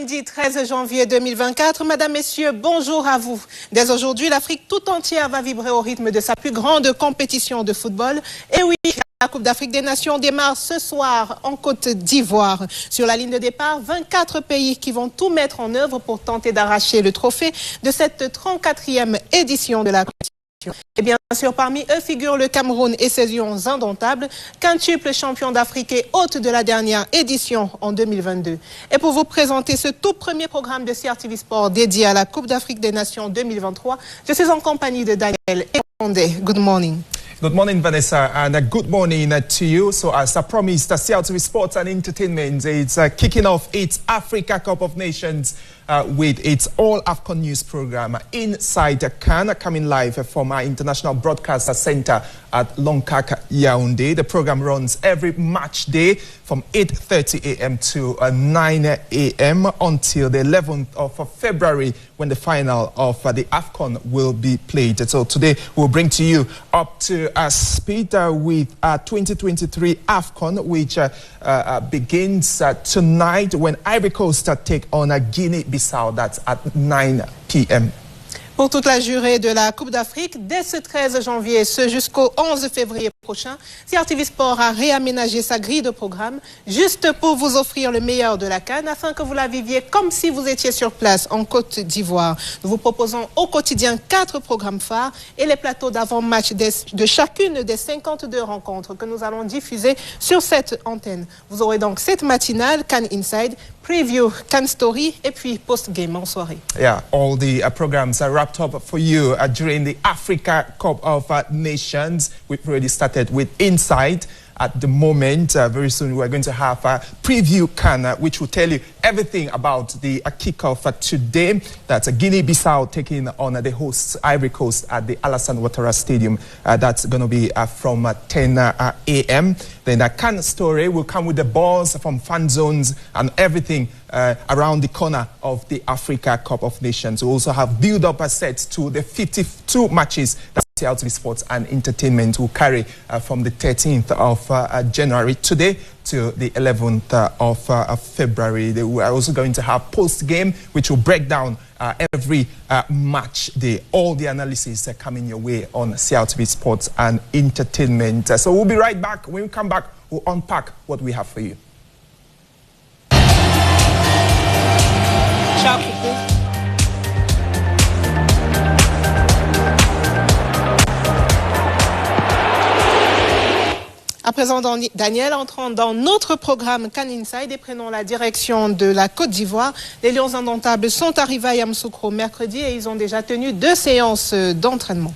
Samedi 13 janvier 2024, Madame, Messieurs, bonjour à vous. Dès aujourd'hui, l'Afrique tout entière va vibrer au rythme de sa plus grande compétition de football. Et oui, la Coupe d'Afrique des Nations démarre ce soir en Côte d'Ivoire. Sur la ligne de départ, 24 pays qui vont tout mettre en œuvre pour tenter d'arracher le trophée de cette 34e édition de la compétition. Et bien sûr, parmi eux figure le Cameroun et ses lions indomptables, quintuple champion d'Afrique et hôte de la dernière édition en 2022. Et pour vous présenter ce tout premier programme de CRTV Sport dédié à la Coupe d'Afrique des Nations 2023, je suis en compagnie de Daniel et Condé. Good morning. Good morning, Vanessa, and good morning to you. So as I promised, CRTV Sports and Entertainment is kicking off its Africa Cup of Nations with its all AFCON news program Inside Cannes, coming live from our International Broadcast Center at Longkak, Yaoundé. The program runs every match day from 8:30 a.m. to 9 a.m. until the 11th of February, when the final of the AFCON will be played. So today we'll bring to you up to speed with 2023 AFCON, which begins tonight when Ivory Coast take on Guinée-Bissau. That's at 9 p.m. Pour toute la jurée de la Coupe d'Afrique, dès ce 13 janvier, ce jusqu'au 11 février prochain, CRTV Sport a réaménagé sa grille de programme juste pour vous offrir le meilleur de la CAN afin que vous la viviez comme si vous étiez sur place en Côte d'Ivoire. Nous vous proposons au quotidien 4 programmes phares et les plateaux d'avant-match de chacune des 52 rencontres que nous allons diffuser sur cette antenne. Vous aurez donc cette matinale CAN Inside, preview, CAN Story et puis post-game en soirée. Yeah, all the programs are wrapped up for you during the Africa Cup of Nations. We've already started with Inside. At the moment, very soon we're going to have a preview CAN, which will tell you everything about the kickoff today. That's Guinea-Bissau taking on the hosts Ivory Coast at the Alassane Ouattara Stadium. That's going to be from 10 a.m. Then a CAN Story will come with the balls from fan zones and everything around the corner of the Africa Cup of Nations. We also have build-up sets to the 52 matches that CRTV Sports and Entertainment will carry from the 13th of January today to the 11th of February. They are also going to have post-game, which will break down every match day. All the analysis coming your way on CRTV Sports and Entertainment. So we'll be right back. When we come back, we'll unpack what we have for you. À présent, Daniel, entrant dans notre programme CAN Inside et prenons la direction de la Côte d'Ivoire. Les Lions indomptables sont arrivés à Yamoussoukro mercredi et ils ont déjà tenu 2 séances d'entraînement.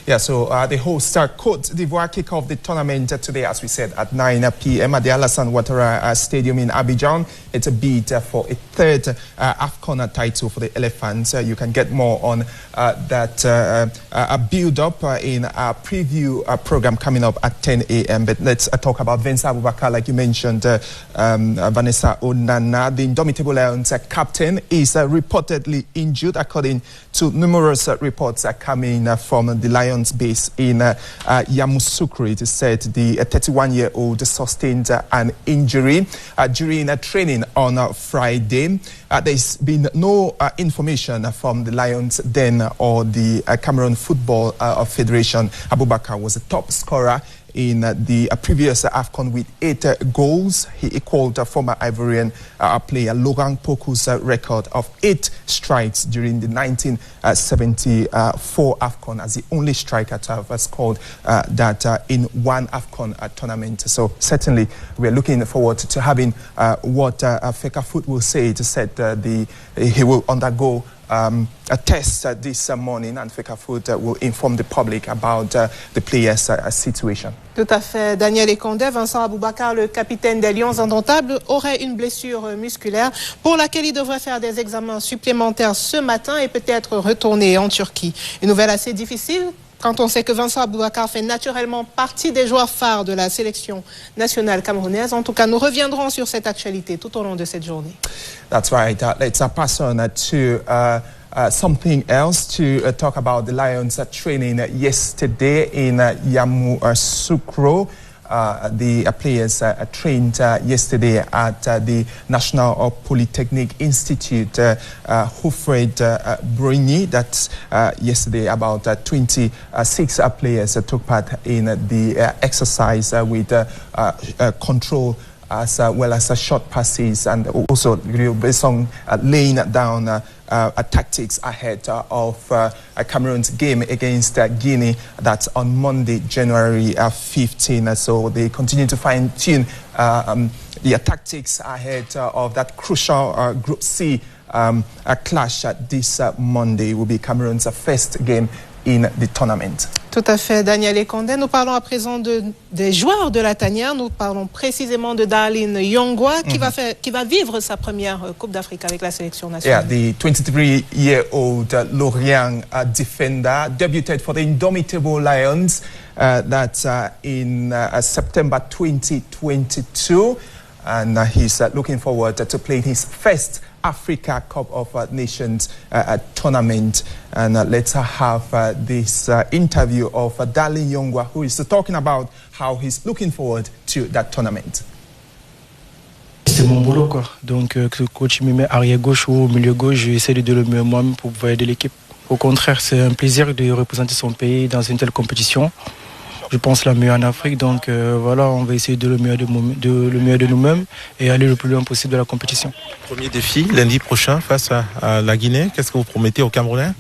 Yeah, so the host Côte d'Ivoire kick off the tournament today, as we said, at 9 p.m. at the Alassane Ouattara Stadium in Abidjan. It's a bid for a third AFCON title for the Elephants. You can get more on that build-up in our preview program coming up at 10 a.m. But let's talk about Vincent Aboubakar, like you mentioned, Vanessa Onana. The Indomitable Lions captain is reportedly injured, according to numerous reports coming from the Lions base in Yamoussoukro. It is said the 31-year-old sustained an injury during training on Friday. There's been no information from the Lions then or the Cameroon Football Federation. Aboubakar was the top scorer in the previous AFCON with 8 goals. He equaled former Ivorian player Laurent Poku's record of 8 strikes during the 1974 AFCON as the only striker to have scored that in one AFCON tournament. So certainly we're looking forward to having what Fecafoot will say. It said he will undergo a test this morning, and Fecafoot will inform the public about the player's situation. Tout à fait. Daniel et Condé, Vincent Aboubakar, le capitaine des Lions indomptables, aurait une blessure musculaire pour laquelle il devrait faire des examens supplémentaires ce matin et peut-être retourner en Turquie. Une nouvelle assez difficile quand on sait que Vincent Aboubakar fait naturellement partie des joueurs phares de la sélection nationale camerounaise. En tout cas, nous reviendrons sur cette actualité tout au long de cette journée. That's right. Let's pass on to something else to talk about the Lions training yesterday in Yamoussoukro. the players trained yesterday at the National Polytechnic Institute, Hufred Bruni. That's yesterday about 26 players took part in the exercise with control as well as short passes, and also based on laying down tactics ahead of Cameroon's game against Guinea. That's on Monday, January 15. So they continue to fine-tune the tactics ahead of that crucial Group C clash this Monday. Will be Cameroon's first game in the tournament. Tout à fait, Daniel Ekondé. Nous parlons à présent des joueurs de la tanière. Nous parlons précisément de Darlene Yongwa qui va vivre sa première Coupe d'Afrique avec la sélection nationale. Yeah, the 23-year-old Lorient defender debuted for the Indomitable Lions that's in September 2022, and he's looking forward to playing his first Africa Cup of Nations tournament. And let's have this interview of Darlene Yongwa, who is talking about how he's looking forward to that tournament. C'est mon boulot, quoi. Donc, que le coach me met arrière gauche ou milieu gauche, j'essaie de donner le mieux moi-même pour pouvoir aider l'équipe. Au contraire, c'est un plaisir de représenter son pays dans une telle compétition. Je pense la meilleure en Afrique, donc voilà, on va essayer de le mieux de nous-mêmes et aller le plus loin possible de la compétition. Premier défi, lundi prochain, face à la Guinée. Qu'est-ce que vous promettez aux Camerounais?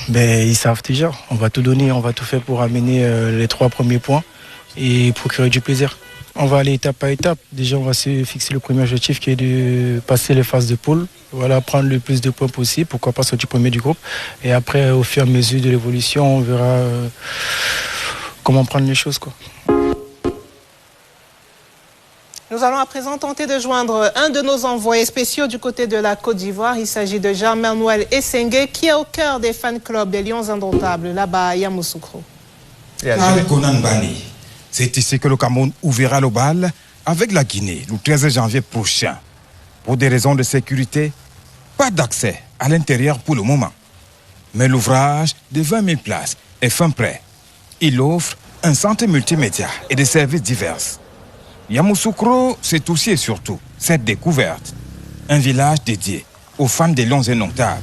Ben, ils savent déjà, on va tout donner, on va tout faire pour amener les 3 premiers points et procurer du plaisir. On va aller étape par étape. Déjà, on va se fixer le premier objectif qui est de passer les phases de poule. Voilà, prendre le plus de points possible, pourquoi pas sortir premier du groupe. Et après, au fur et à mesure de l'évolution, on verra comment prendre les choses, quoi. Nous allons à présent tenter de joindre un de nos envoyés spéciaux du côté de la Côte d'Ivoire. Il s'agit de Jean-Manuel Essengue, qui est au cœur des fan clubs des Lions Indomptables, là-bas à Yamoussoukro. C'est ici que le Cameroun ouvrira le bal avec la Guinée le 13 janvier prochain. Pour des raisons de sécurité, pas d'accès à l'intérieur pour le moment. Mais l'ouvrage de 20 000 places est fin prêt. Il offre un centre multimédia et des services divers. Yamoussoukro, c'est aussi et surtout cette découverte. Un village dédié aux fans des Lions Indomptables.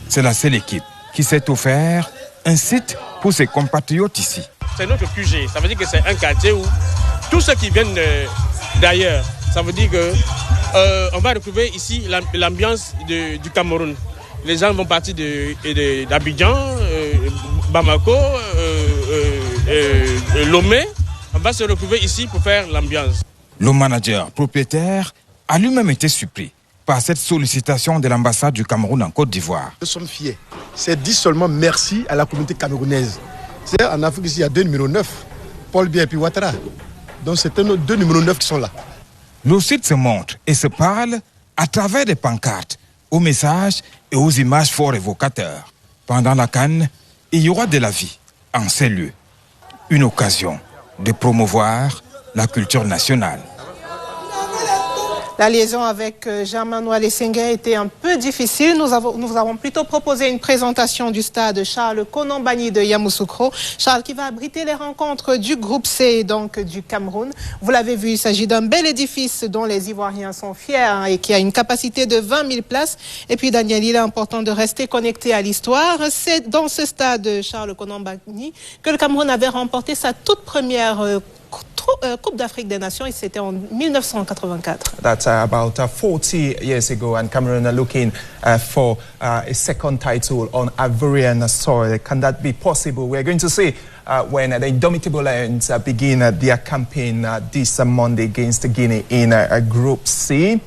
C'est la seule équipe qui s'est offert un site pour ses compatriotes ici. C'est notre QG, ça veut dire que c'est un quartier où tous ceux qui viennent d'ailleurs, ça veut dire que on va retrouver ici l'ambiance du Cameroun. Les gens vont partir d'Abidjan, Bamako, Lomé. On va se retrouver ici pour faire l'ambiance. Le manager propriétaire a lui-même été surpris par cette sollicitation de l'ambassade du Cameroun en Côte d'Ivoire. Nous sommes fiers. C'est dit seulement merci à la communauté camerounaise. C'est en Afrique ici, il y a 2 numéros 9, Paul Biya et puis Ouattara. Donc c'est 2 numéros 9 qui sont là. Le site se montre et se parle à travers des pancartes, aux messages et aux images fort évocateurs. Pendant la CAN, il y aura de la vie en ces lieux. Une occasion de promouvoir la culture nationale. La liaison avec Jean-Manuel Essengue était un peu difficile. Nous avons plutôt proposé une présentation du stade Charles Konombani de Yamoussoukro. Charles qui va abriter les rencontres du groupe C, donc du Cameroun. Vous l'avez vu, il s'agit d'un bel édifice dont les Ivoiriens sont fiers et qui a une capacité de 20 000 places. Et puis Daniel, il est important de rester connecté à l'histoire. C'est dans ce stade Charles Konombani que le Cameroun avait remporté sa toute première Coupe d'Afrique des Nations, et c'était en 1984. That's about 40 years ago, and Cameroon are looking for a second title on Ivorian soil. Can that be possible? We're going to see when the Indomitable Lions begin their campaign this Monday against Guinea in Group C.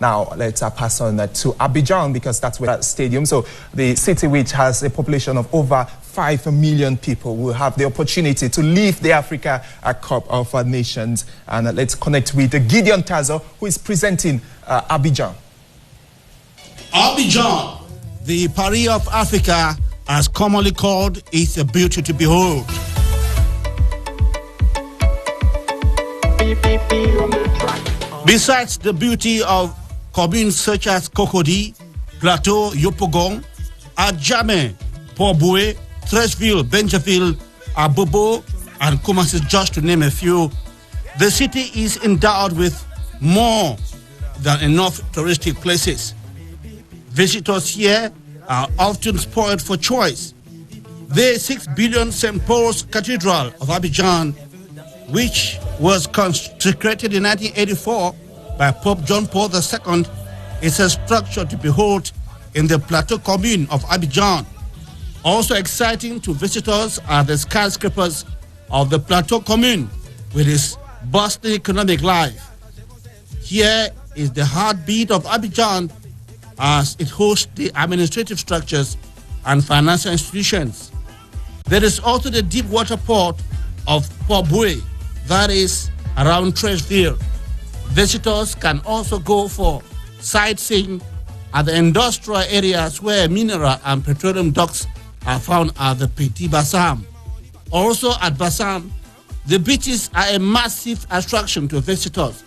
Now, let's pass on to Abidjan, because that's where that stadium. So the city, which has a population of over 5 million people, will have the opportunity to lift the Africa Cup of Nations. And let's connect with Gideon Tazo, who is presenting Abidjan. Abidjan, the Paris of Africa, as commonly called, is a beauty to behold. Besides the beauty of communes such as Cocody, Plateau, Yopougon, Adjamé, Port-Boué, Treichville, Benjaville, Abobo, and Koumassi, just to name a few, The city is endowed with more than enough touristic places. Visitors here are often spoiled for choice. The 6 billion St. Paul's Cathedral of Abidjan, which was consecrated in 1984 by Pope John Paul II, is a structure to behold in the Plateau Commune of Abidjan. Also exciting to visitors are the skyscrapers of the Plateau Commune with its bustling economic life. Here is the heartbeat of Abidjan as it hosts the administrative structures and financial institutions. There is also the deep water port of Port Boué, that is around Treichville. Visitors can also go for sightseeing at the industrial areas where mineral and petroleum docks are found at the Petit Bassam. Also at Bassam, the beaches are a massive attraction to visitors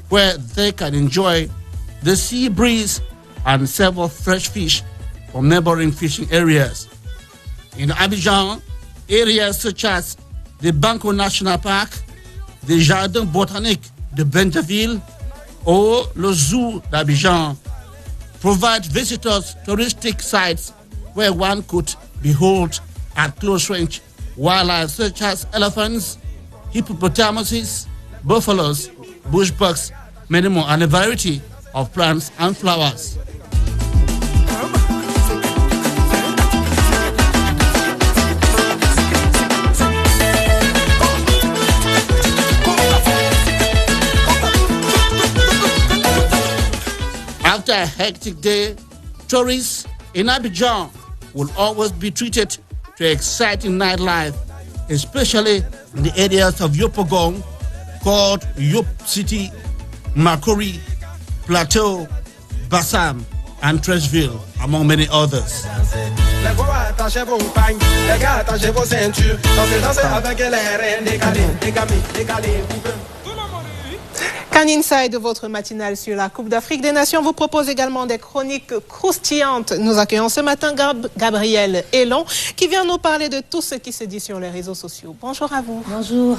where they can enjoy the sea breeze and several fresh fish from neighboring fishing areas. In Abidjan, areas such as the Banco National Park, the Jardin Botanique de Bentaville, or le Zoo d'Abidjan provide visitors touristic sites where one could behold at close range wildlife such as elephants, hippopotamuses, buffaloes, bushbucks, many more, and a variety of plants and flowers. After a hectic day, tourists in Abidjan will always be treated to exciting nightlife, especially in the areas of Yopougon called Yop City, Makori, Plateau, Bassam, and Treichville, among many others. Can Inside, votre matinale sur la Coupe d'Afrique des Nations, vous propose également des chroniques croustillantes. Nous accueillons ce matin Gabriel Elon, qui vient nous parler de tout ce qui se dit sur les réseaux sociaux. Bonjour à vous. Bonjour.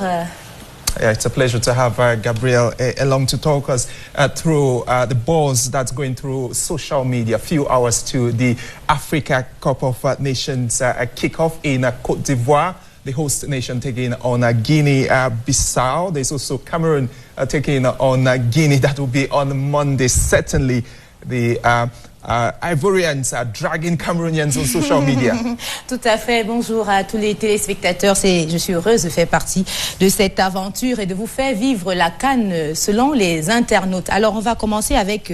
Yeah, it's a pleasure to have Gabriel along to talk us through the buzz that's going through social media. A few hours to the Africa Cup of Nations kickoff in Côte d'Ivoire. The host nation taking on Guinea-Bissau. There's also Cameroon taking on Guinea. That will be on Monday. Certainly, the Ivorians are dragging Cameroonians on social media. Tout à fait. Bonjour à tous les téléspectateurs. Je suis heureuse de faire partie de cette aventure et de vous faire vivre la CAN selon les internautes. Alors, on va commencer avec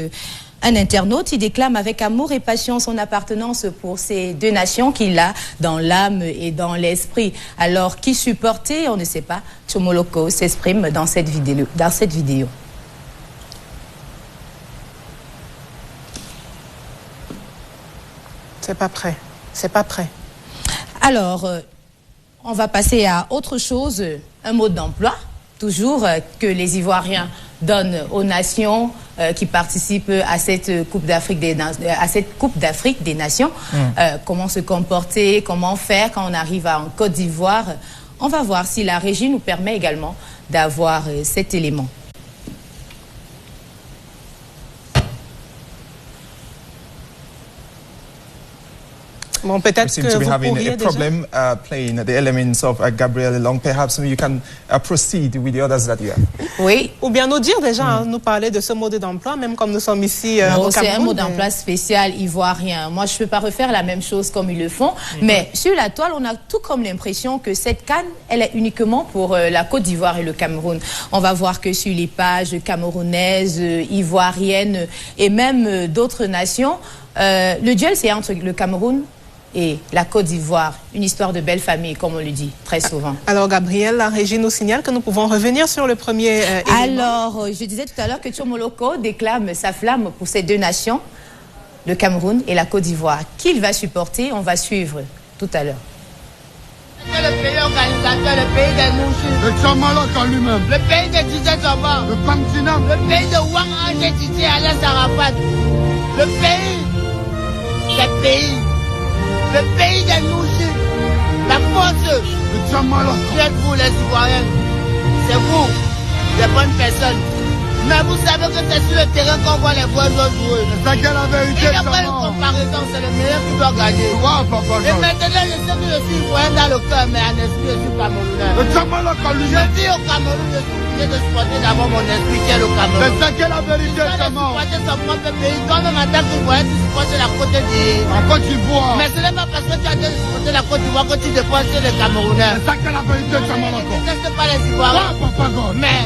un internaute qui déclame avec amour et passion son appartenance pour ces deux nations qu'il a dans l'âme et dans l'esprit. Alors, qui supportait, on ne sait pas. Tchomoloko s'exprime dans cette vidéo. C'est pas prêt. C'est pas prêt. Alors, on va passer à autre chose, un mode d'emploi, toujours que les Ivoiriens donnent aux nations qui participent à cette Coupe d'Afrique des Nations. Comment se comporter, comment faire quand on arrive en Côte d'Ivoire. On va voir si la régie nous permet également d'avoir cet élément. Bon, peut-être we seem to be having a problem playing the elements of Gabriel Elong. Perhaps you can proceed with the others that you have. Oui. Ou bien nous dire déjà, nous parler de ce mode d'emploi, même comme nous sommes ici au Cameroun. C'est un mode d'emploi spécial ivoirien. Moi, je ne peux pas refaire la même chose comme ils le font. Mais sur la toile, on a tout comme l'impression que cette CAN, elle est uniquement pour la Côte d'Ivoire et le Cameroun. On va voir que sur les pages camerounaises, ivoiriennes et même d'autres nations, le duel, c'est entre le Cameroun et la Côte d'Ivoire, une histoire de belle famille, comme on le dit très souvent. Alors, Gabriel, la régie nous signale que nous pouvons revenir sur le premier élément. Alors, je disais tout à l'heure que Tchomoloko déclame sa flamme pour ces deux nations, le Cameroun et la Côte d'Ivoire. Qui il va supporter, on va suivre tout à l'heure. C'est le pays organisateur, le pays des Nouchis. Le Tchamalok en lui-même. Le pays de Dizet Soba. Le Pamtinam. Le pays de Wang Angé Titi Alain Sarafat. Le pays des pays. Le pays des Nouchis. La force. Le Tchamalok. Qui êtes-vous les Ivoiriens? C'est vous. des bonnes personnes. Mais vous savez que c'est sur le terrain qu'on voit les bonnes joueurs. C'est ça la vérité. Il n'y a pas une comparaison, c'est le meilleur qui doit gagner. Et maintenant, je sais que je suis voyant dans le cœur, mais en esprit, je suis camerounais. Je vis au Cameroun, je suis obligé de supporter d'abord mon esprit qui est le Cameroun. C'est ça la vérité, Chamon. Supporter son propre pays, toi-même en tant que voyant, tu supportes la Côte d'Ivoire. En Côte d'Ivoire. Mais ce n'est pas parce que tu as de supporter la Côte d'Ivoire que tu dépenses les Camerounais. C'est ça la vérité, Chamon. Je ne déteste pas les Ivoiriens. Mais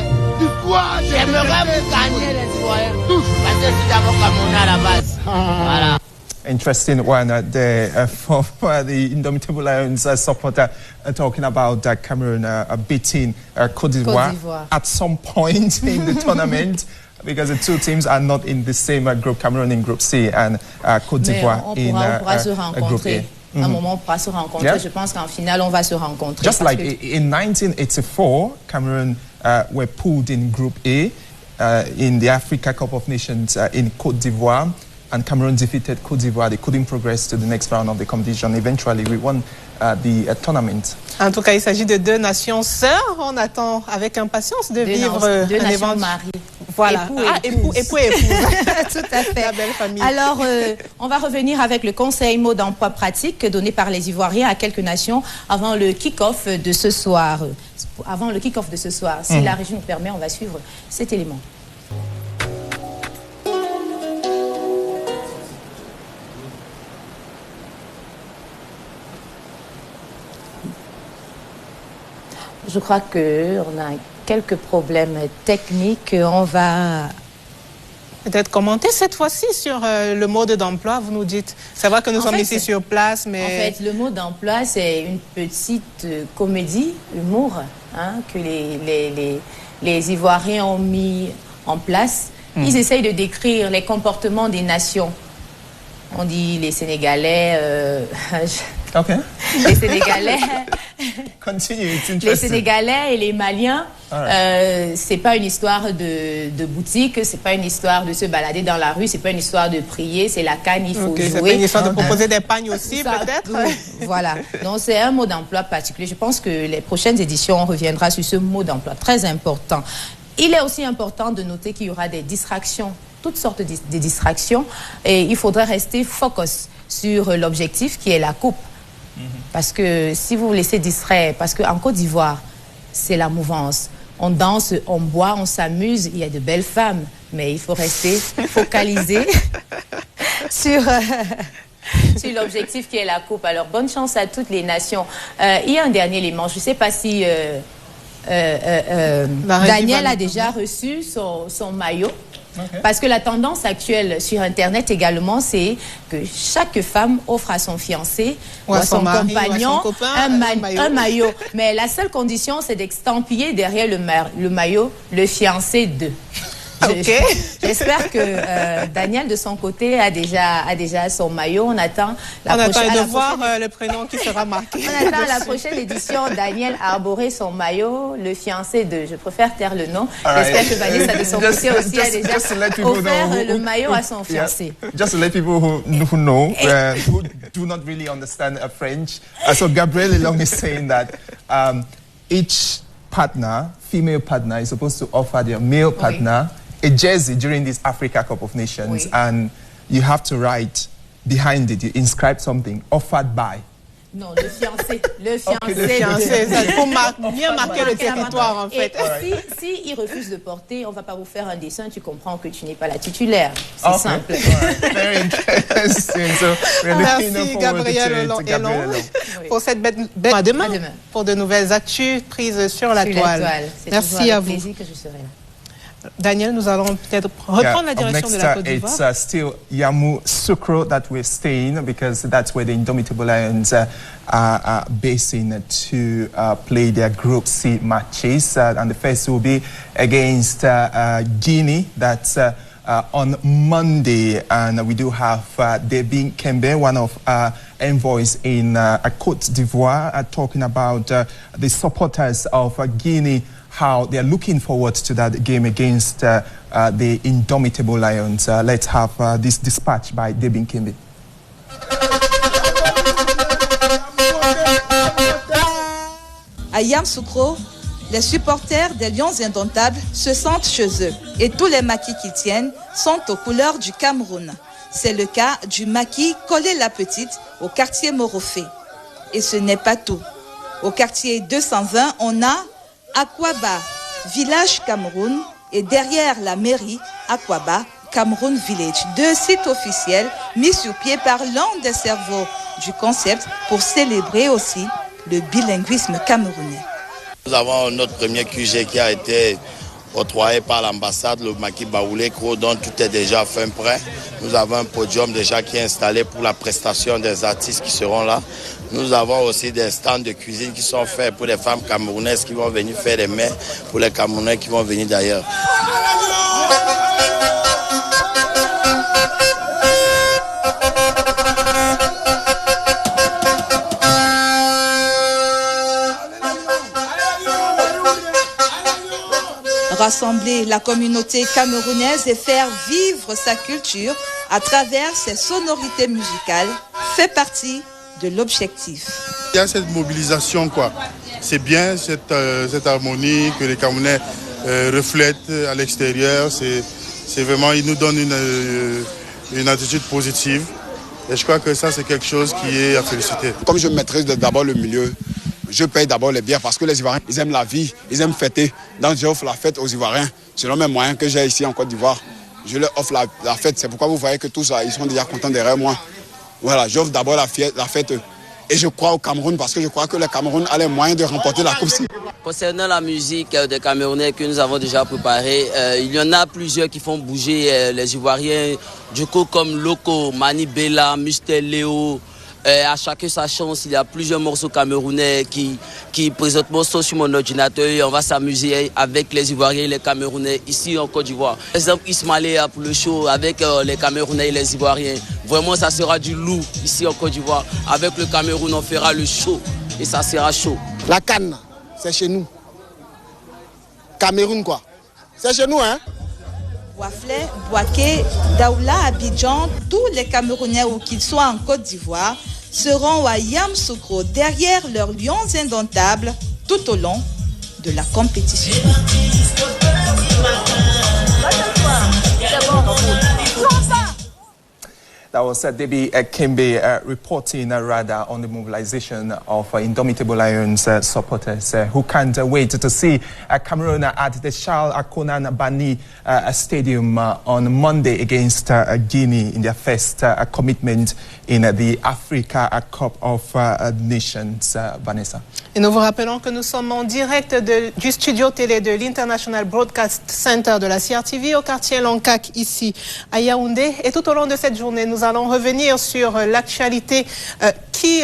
j'aimerais vous gagner les Ivoiriens. Parce que je suis d'abord Camerounais à la base. Voilà. Interesting one there for the Indomitable Lions supporter talking about Cameroon beating Côte d'Ivoire at some point in the tournament. Because the two teams are not in the same group, Cameroon in Group C and Côte d'Ivoire in Group A. À un moment, on pourra se rencontrer. Yeah. Je pense qu'en finale, on va se rencontrer. Just like in 1984, Cameroon were pulled in Group A in the Africa Cup of Nations in Côte d'Ivoire, and Cameroon defeated Côte d'Ivoire. They couldn't progress to the next round of the competition. Eventually, we won the tournament. En tout cas, il s'agit de deux nations sœurs. On attend avec impatience de vivre deux nations mariées. Voilà. Époux et épouse. Tout à fait. La belle famille. Alors, on va revenir avec le conseil mot d'emploi pratique donné par les Ivoiriens à quelques nations avant le kick-off de ce soir. Si la régie nous permet, on va suivre cet élément. Je crois qu'on a quelques problèmes techniques. On va peut-être commenter cette fois-ci sur le mode d'emploi, vous nous dites. C'est vrai que nous sommes ici sur place, mais... En fait, le mode d'emploi, c'est une petite comédie, humour, que les Ivoiriens ont mis en place. Ils essayent de décrire les comportements des nations. On dit les Sénégalais... Okay. Les Sénégalais... Continue, it's interesting. Les Sénégalais et les Maliens, c'est pas une histoire de boutique, c'est pas une histoire de se balader dans la rue, c'est pas une histoire de prier, c'est la canne, il faut jouer. C'est pas une histoire de proposer des pagnes aussi, peut-être. Voilà, donc c'est un mot d'emploi particulier. Je pense que les prochaines éditions, on reviendra sur ce mot d'emploi, très important. Il est aussi important de noter qu'il y aura des distractions, toutes sortes de distractions, et il faudra rester focus sur l'objectif qui est la coupe. Parce que si vous vous laissez distraire, parce qu'en Côte d'Ivoire, c'est la mouvance. On danse, on boit, on s'amuse, il y a de belles femmes, mais il faut rester focalisé sur l'objectif qui est la coupe. Alors, bonne chance à toutes les nations. Il y a un dernier élément, je ne sais pas si Daniel a déjà reçu son maillot. Okay. Parce que la tendance actuelle sur Internet également, c'est que chaque femme offre à son fiancé ou à son compagnon un maillot. Mais la seule condition, c'est d'estampiller derrière le maillot le fiancé de. J'espère que Daniel, de son côté, a déjà son maillot. On attend de voir le prénom qui sera marqué. On attend la prochaine édition. Daniel a arboré son maillot, le fiancé de. Je préfère taire le nom. J'espère que Vanessa, de son côté aussi, a déjà offert le maillot à son fiancé. Just to let people who know, who do not really understand French. So Gabriel Elong is saying that each partner, female partner, is supposed to offer their male partner a jersey during this Africa Cup of Nations, and you have to write behind it, you inscribe something, offered by. Non, le fiancé. Le fiancé. Okay, le fiancé. Il faut bien marquer le territoire, en fait. Et si il refuse de porter, on ne va pas vous faire un dessin, tu comprends que tu n'es pas la titulaire. C'est simple. Very interesting. So, merci Gabriel Elong pour cette belle à demain pour de nouvelles actus prises sur la toile. Merci à vous. C'est plaisir que je serai là. Daniel, nous allons peut-être reprendre la direction de la Côte d'Ivoire. It's still Yamoussoukro that we're staying, because that's where the Indomitable Lions are basing to play their Group C matches. And the first will be against Guinea. That's on Monday. And we do have Debin Kembe, one of our envoys in Côte d'Ivoire, talking about the supporters of Guinea, how they're looking forward to that game against the Indomitable Lions. Let's have this dispatch by Debin Kimbe. À Yamoussoukro, Les supporters des Lions Indomptables se sentent chez eux et tous les maquis qu'ils tiennent sont aux couleurs du Cameroun. C'est le cas du maquis Collé-la-Petite au quartier Morofé. Et ce n'est pas tout. Au quartier 220, on a Akwaba, village Cameroun, et derrière la mairie, Akwaba, Cameroun Village. 2 sites officiels mis sur pied par l'un des cerveaux du concept pour célébrer aussi le bilinguisme camerounais. Nous avons notre premier QG qui a été octroyé par l'ambassade, le Maquis Baoulé, dont tout est déjà fin prêt. Nous avons un podium déjà qui est installé pour la prestation des artistes qui seront là. Nous avons aussi des stands de cuisine qui sont faits pour les femmes camerounaises qui vont venir faire des mets pour les Camerounais qui vont venir d'ailleurs. Rassembler la communauté camerounaise et faire vivre sa culture à travers ses sonorités musicales fait partie de l'objectif. Il y a cette mobilisation, quoi. C'est bien cette harmonie que les Camerounais reflètent à l'extérieur. C'est vraiment, ils nous donnent une attitude positive. Et je crois que ça, c'est quelque chose qui est à féliciter. Comme je maîtrise d'abord le milieu, je paye d'abord les bières parce que les Ivoiriens, ils aiment la vie, ils aiment fêter. Donc j'offre la fête aux Ivoiriens. Selon mes moyens que j'ai ici en Côte d'Ivoire, je leur offre la fête. C'est pourquoi vous voyez que tous, ils sont déjà contents derrière moi. Voilà, j'offre d'abord la fête. Et je crois au Cameroun parce que je crois que le Cameroun a les moyens de remporter la Coupe. Concernant la musique des Camerounais que nous avons déjà préparée, il y en a plusieurs qui font bouger les Ivoiriens. Du coup, comme Loco, Mani Bella, Mister Léo. À chacun sa chance, il y a plusieurs morceaux camerounais qui présentement sont sur mon ordinateur et on va s'amuser avec les Ivoiriens et les Camerounais ici en Côte d'Ivoire. Par exemple, Ismaël pour le show avec les Camerounais et les Ivoiriens. Vraiment, ça sera du lourd ici en Côte d'Ivoire. Avec le Cameroun, on fera le show et ça sera chaud. La canne, c'est chez nous. Cameroun, quoi. C'est chez nous, hein. Waflé, Boaké, Daoula, Abidjan, tous les Camerounais où qu'ils soient en Côte d'Ivoire seront à Yamoussoukro derrière leurs lions indomptables tout au long de la compétition. That was Debbie Kimbe reporting rather on the mobilization of Indomitable Lions supporters who can't wait to see Cameroon at the Charles Akonan Bani Stadium on Monday against Guinea in their first commitment in the Africa Cup of Nations. Vanessa. Et nous vous rappelons que nous sommes en direct du studio télé de l'International Broadcast Center de la CRTV au quartier Lankak ici à Yaoundé. Et tout au long de cette journée, nous allons revenir sur l'actualité qui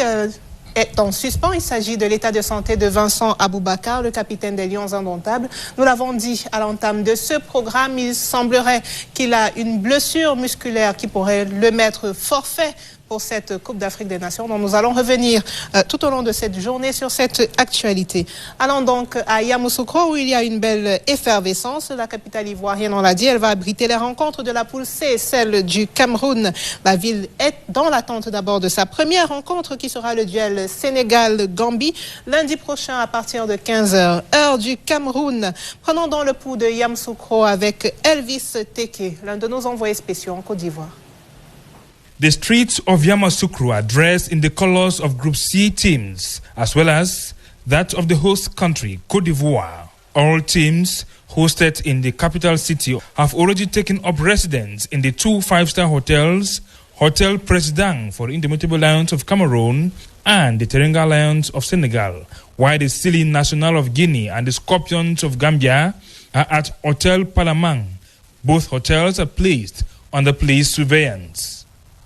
est en suspens. Il s'agit de l'état de santé de Vincent Aboubakar, le capitaine des Lions Indomptables. Nous l'avons dit à l'entame de ce programme, il semblerait qu'il a une blessure musculaire qui pourrait le mettre forfait pour cette Coupe d'Afrique des Nations, dont nous allons revenir tout au long de cette journée sur cette actualité. Allons donc à Yamoussoukro où il y a une belle effervescence. La capitale ivoirienne, on l'a dit, elle va abriter les rencontres de la poule C, celle du Cameroun. La ville est dans l'attente d'abord de sa première rencontre qui sera le duel Sénégal-Gambie lundi prochain à partir de 15h, heure du Cameroun. Prenons donc le pouls de Yamoussoukro avec Elvis Teke, l'un de nos envoyés spéciaux en Côte d'Ivoire. The streets of Yamoussoukro are dressed in the colors of Group C teams, as well as that of the host country, Côte d'Ivoire. All teams hosted in the capital city have already taken up residence in the 2 5-star hotels, Hotel President for the Indomitable Lions of Cameroon and the Teranga Lions of Senegal, while the Silly National of Guinea and the Scorpions of Gambia are at Hotel Palamang. Both hotels are placed under police surveillance.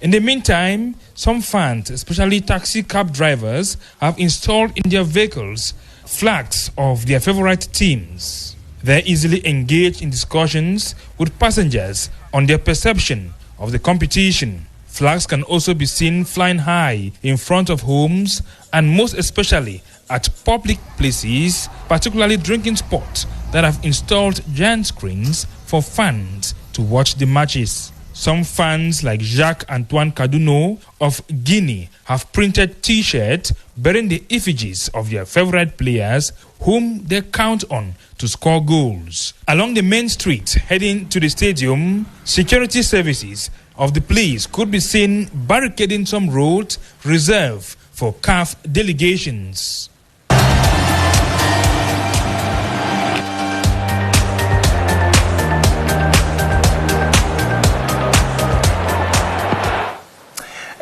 In the meantime, some fans, especially taxi cab drivers, have installed in their vehicles flags of their favorite teams. They easily engage in discussions with passengers on their perception of the competition. Flags can also be seen flying high in front of homes and most especially at public places, particularly drinking spots that have installed giant screens for fans to watch the matches. Some fans like Jacques-Antoine Kaduno of Guinea have printed T-shirts bearing the effigies of their favorite players whom they count on to score goals. Along the main street heading to the stadium, security services of the police could be seen barricading some roads reserved for CAF delegations.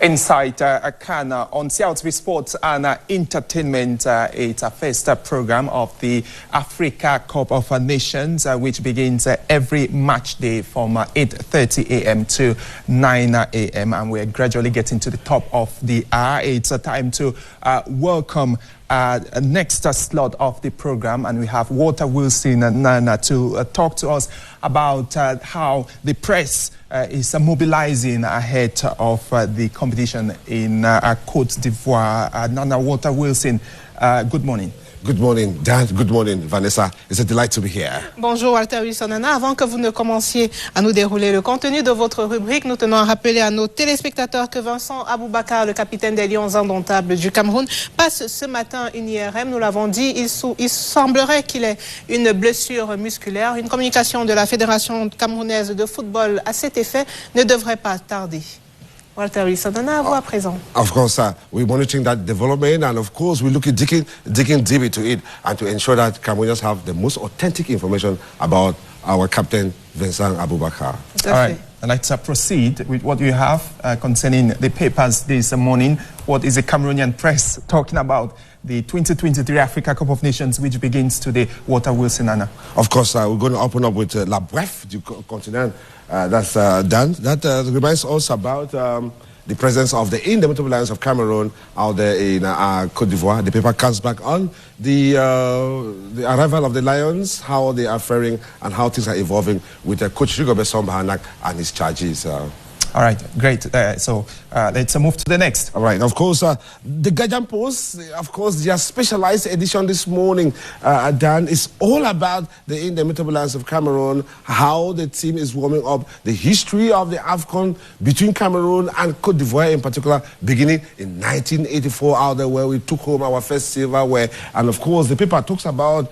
Inside Ghana on CLTV Sports and Entertainment, it's a first program of the Africa Cup of Nations, which begins every match day from 8:30 a.m. to 9 a.m. And we're gradually getting to the top of the hour. It's a time to welcome next slot of the program, and we have Walter Wilson and Nana to talk to us about how the press is mobilizing ahead of the competition in Côte d'Ivoire. Nana, Walter Wilson, good morning. Good morning, Dan. Good morning, Vanessa. It's a delight to be here. Bonjour, Walter Wilson. Nana, avant que vous ne commenciez à nous dérouler le contenu de votre rubrique, nous tenons à rappeler à nos téléspectateurs que Vincent Aboubakar, le capitaine des Lions indomptables du Cameroun, passe ce matin une IRM. Nous l'avons dit, il semblerait qu'il ait une blessure musculaire. Une communication de la Fédération camerounaise de football à cet effet ne devrait pas tarder. Walter Wilson, à vous à présent. Of course, we're monitoring that development, and of course, we're looking digging deep into it, and to ensure that Cameroonians have the most authentic information about our captain, Vincent Aboubakar. All right, let's proceed with what you have concerning the papers this morning. What is the Cameroonian press talking about the 2023 Africa Cup of Nations, which begins today? Walter Wilson, Anna. Of course, we're going to open up with La Bref du Continent. That's done. That reminds us about the presence of the indomitable Lions of Cameroon out there in Côte d'Ivoire. The paper comes back on the arrival of the Lions, how they are faring, and how things are evolving with Coach Rigobert Song-Bahanak and his charges. All right, great. So let's move to the next. All right, of course, the Guardian Post, of course, their specialized edition this morning, Dan, is all about the indomitable Lions of Cameroon, how the team is warming up, the history of the AFCON between Cameroon and Côte d'Ivoire in particular, beginning in 1984 out there where we took home our first silverware. And of course, the paper talks about,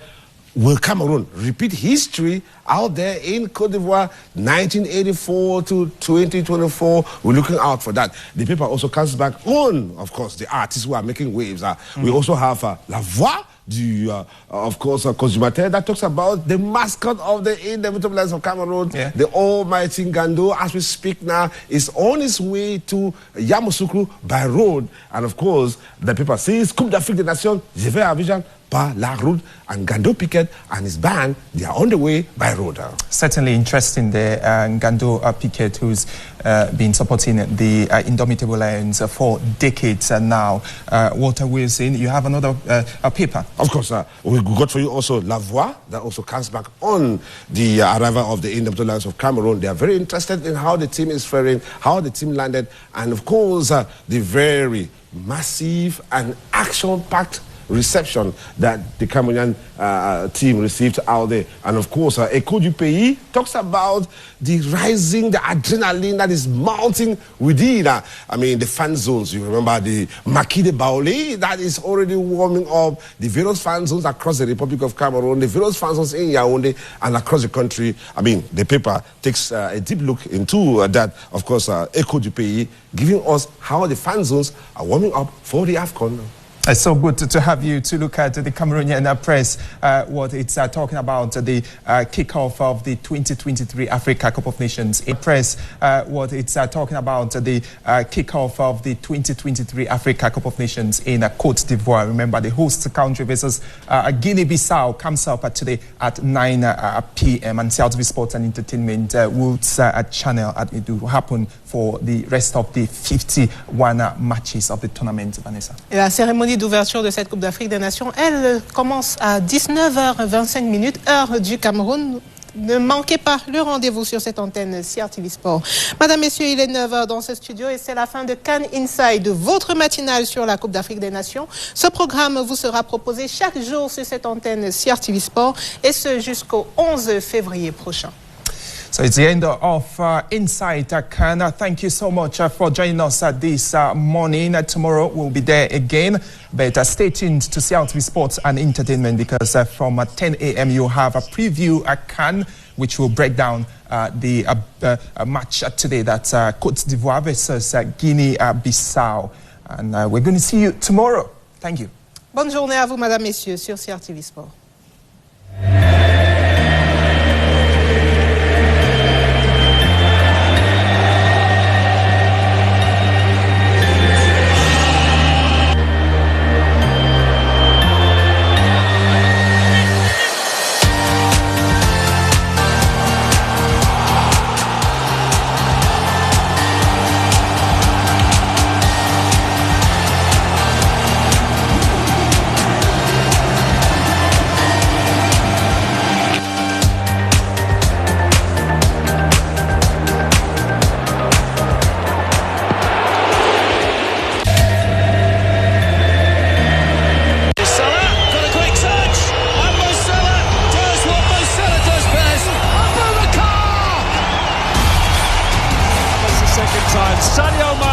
will Cameroon repeat history out there in Côte d'Ivoire, 1984 to 2024? We're looking out for that. The paper also comes back on, of course, the artists who are making waves. We also have La Voix du, of course, Consumateur, that talks about the mascot of the indomitable Lions of Cameroon, the almighty Ngando. As we speak now, is on his way to Yamoussoukro by road. And of course, the paper says, Coupe d'Afrique des Nations, je vais à Abidjan par la route, and Ngando Piquet and his band, they are on the way by road. Certainly interesting there, Ngando Piquet, who's been supporting the Indomitable Lions for decades now. Walter Wilson, you have another paper. Of course, we got for you also La Voix, that also comes back on the arrival of the Indomitable Lions of Cameroon. They are very interested in how the team is faring, how the team landed, and of course, the very massive and action-packed reception that the Cameroonian team received out there. And of course, Echo du Pays talks about the adrenaline that is mounting within, I mean, the fan zones. You remember the Maquis de Baoulé that is already warming up, the various fan zones across the Republic of Cameroon, the various fan zones in Yaoundé and across the country. I mean, the paper takes a deep look into that. Of course, Echo du Pays giving us how the fan zones are warming up for the AFCON. It's so good to have you to look at the Cameroonian press, what it's talking about, the kickoff of the 2023 Africa Cup of Nations. In press, what it's talking about, the kickoff of the 2023 Africa Cup of Nations in Côte d'Ivoire. Remember, the host country versus Guinea-Bissau comes up today at 9 p.m. And CLTV Sports and Entertainment will channel it will happen for the rest of the 51 matches of the tournament, Vanessa. La cérémonie d'ouverture de cette Coupe d'Afrique des Nations, elle commence à 19h25, heure du Cameroun. Ne manquez pas le rendez-vous sur cette antenne CRTV Sport. Madame, Messieurs, il est 9h dans ce studio et c'est la fin de Cannes Inside, votre matinale sur la Coupe d'Afrique des Nations. Ce programme vous sera proposé chaque jour sur cette antenne CRTV Sport et ce jusqu'au 11 février prochain. So it's the end of Inside CAN. Thank you so much for joining us this morning. Tomorrow we'll be there again. But stay tuned to CRTV Sports and Entertainment because from 10 a.m. you'll have a preview at CAN, which will break down the match today. That's Côte d'Ivoire versus Guinea-Bissau. And we're going to see you tomorrow. Thank you. Bonne journée à vous, Madame, Messieurs, sur CRTV Sport.